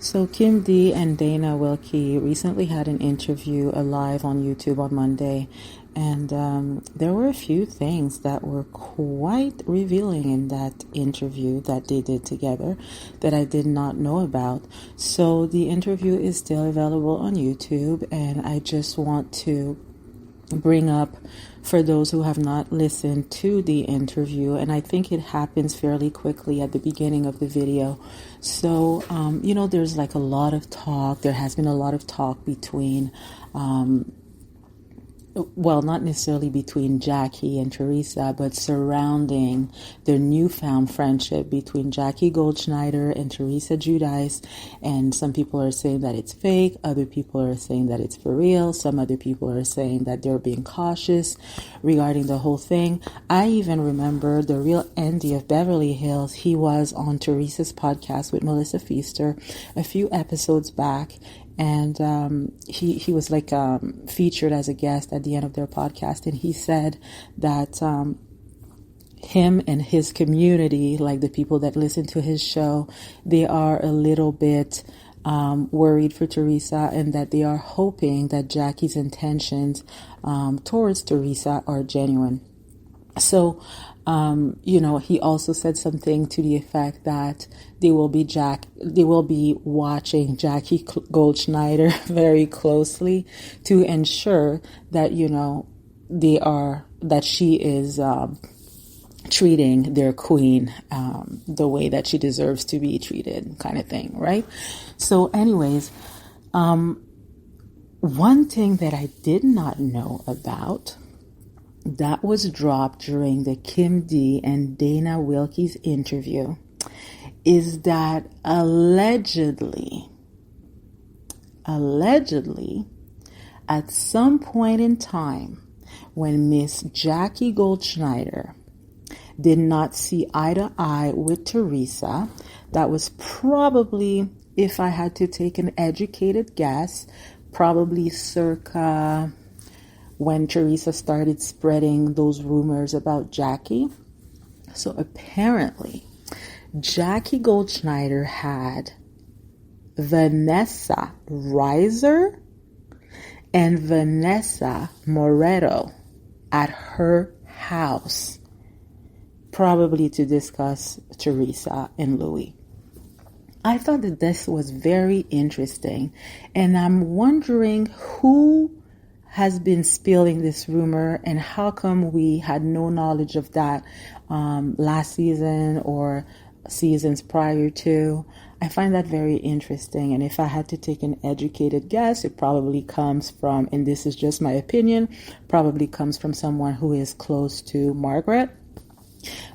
So Kim D and Dana Wilkie recently had an interview live on YouTube on Monday, and there were a few things that were quite revealing in that interview that they did together that I did not know about. So the interview is still available on YouTube, and I just want to bring up for those who have not listened to the interview, and I think it happens fairly quickly at the beginning of the video. So, there's like a lot of talk. There has been a lot of talk between, not necessarily between Jackie and Teresa, but surrounding their newfound friendship between Jackie Goldschneider and Teresa Giudice. And some people are saying that it's fake. Other people are saying that it's for real. Some other people are saying that they're being cautious regarding the whole thing. I even remember the real Andy of Beverly Hills. He was on Teresa's podcast with Melissa Feaster a few episodes back. And he was like featured as a guest at the end of their podcast. And he said that him and his community, like the people that listen to his show, they are a little bit worried for Teresa, and that they are hoping that Jackie's intentions towards Teresa are genuine. So, he also said something to the effect that they will be watching Jackie Goldschneider very closely to ensure that, that she is, treating their queen, the way that she deserves to be treated, kind of thing. Right. So anyways, one thing that I did not know about that was dropped during the Kim D and Dana Wilkie's interview is that allegedly, at some point in time, when Miss Jackie Goldschneider did not see eye to eye with Teresa, that was probably, if I had to take an educated guess, probably circa when Teresa started spreading those rumors about Jackie. So apparently, Jackie Goldschneider had Vanessa Reiser and Vanessa Moretto at her house, probably to discuss Teresa and Louis. I thought that this was very interesting, and I'm wondering who has been spilling this rumor, and how come we had no knowledge of that last season or seasons prior to. I find that very interesting, and if I had to take an educated guess, it probably comes from, and this is just my opinion, probably comes from someone who is close to Margaret.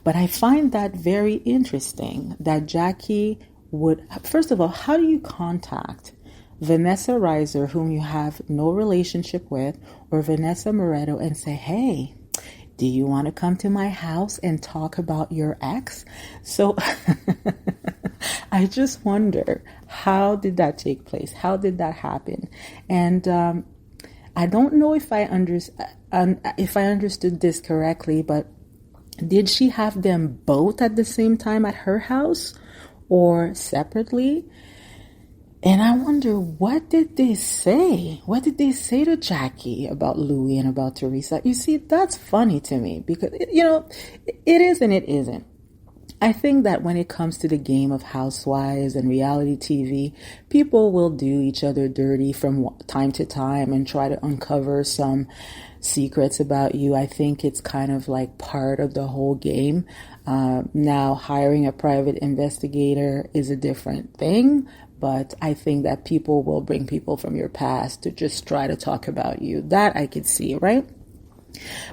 But I find that very interesting that Jackie would, first of all, how do you contact Vanessa Reiser, whom you have no relationship with, or Vanessa Moretto, and say, hey, do you want to come to my house and talk about your ex? So I just wonder, how did that take place? How did that happen? And I don't know if I understood this correctly, but did she have them both at the same time at her house or separately? And I wonder, what did they say? What did they say to Jackie about Louis and about Teresa? You see, that's funny to me because, it is and it isn't. I think that when it comes to the game of housewives and reality TV, people will do each other dirty from time to time and try to uncover some secrets about you. I think it's kind of like part of the whole game. Now, hiring a private investigator is a different thing, but I think that people will bring people from your past to just try to talk about you. That I could see, right?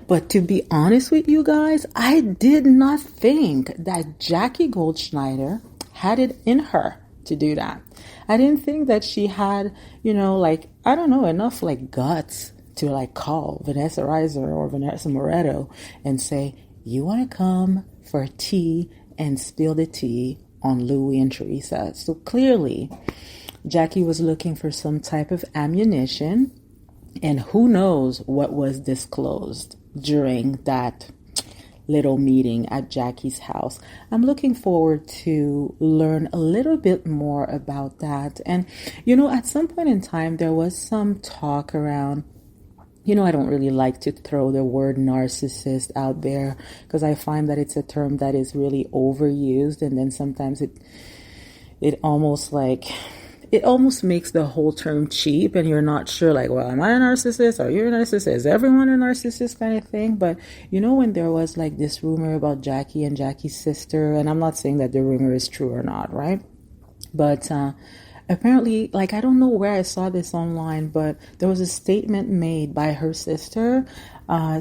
But to be honest with you guys, I did not think that Jackie Goldschneider had it in her to do that. I didn't think that she had, enough guts to call Vanessa Reiser or Vanessa Moretto and say, you want to come for tea and spill the tea on Louis and Teresa. So clearly, Jackie was looking for some type of ammunition, and who knows what was disclosed during that little meeting at Jackie's house. I'm looking forward to learn a little bit more about that. And, at some point in time, there was some talk around, I don't really like to throw the word narcissist out there because I find that it's a term that is really overused, and then sometimes it almost makes the whole term cheap, and you're not sure, like, well, am I a narcissist? Are you a narcissist? Is everyone a narcissist, kind of thing? But when there was like this rumor about Jackie and Jackie's sister, and I'm not saying that the rumor is true or not, right? But apparently, like, I don't know where I saw this online, but there was a statement made by her sister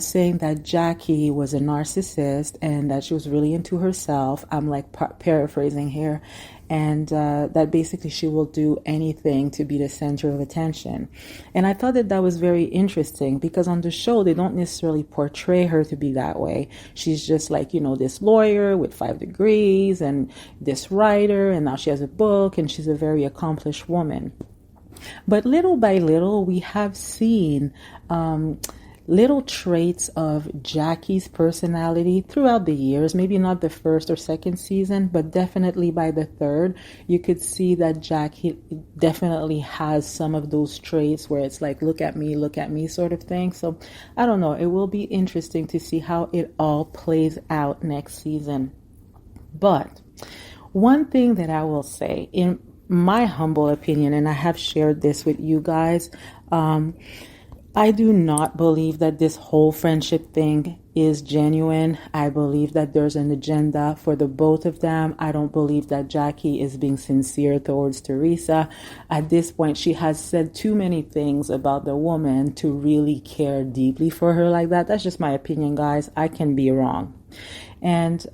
saying that Jackie was a narcissist and that she was really into herself. I'm like paraphrasing here. And that basically she will do anything to be the center of attention. And I thought that was very interesting because on the show, they don't necessarily portray her to be that way. She's just like, this lawyer with 5 degrees and this writer, and now she has a book, and she's a very accomplished woman. But little by little, we have seen little traits of Jackie's personality throughout the years. Maybe not the first or second season, but definitely by the third, you could see that Jackie definitely has some of those traits where it's like, look at me sort of thing. So I don't know. It will be interesting to see how it all plays out next season. But one thing that I will say, in my humble opinion, and I have shared this with you guys, I do not believe that this whole friendship thing is genuine. I believe that there's an agenda for the both of them. I don't believe that Jackie is being sincere towards Teresa. At this point, she has said too many things about the woman to really care deeply for her like that. That's just my opinion, guys. I can be wrong. And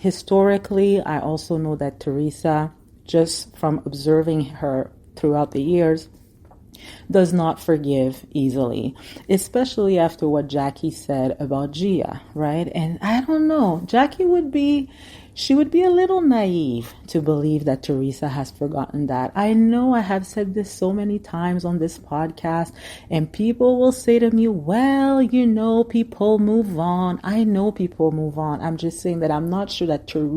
historically, I also know that Teresa, just from observing her throughout the years, does not forgive easily, especially after what Jackie said about Gia, right? And I don't know, Jackie would be a little naive to believe that Teresa has forgotten that. I know I have said this so many times on this podcast, and people will say to me, well, people move on. I know people move on. I'm just saying that I'm not sure that Teresa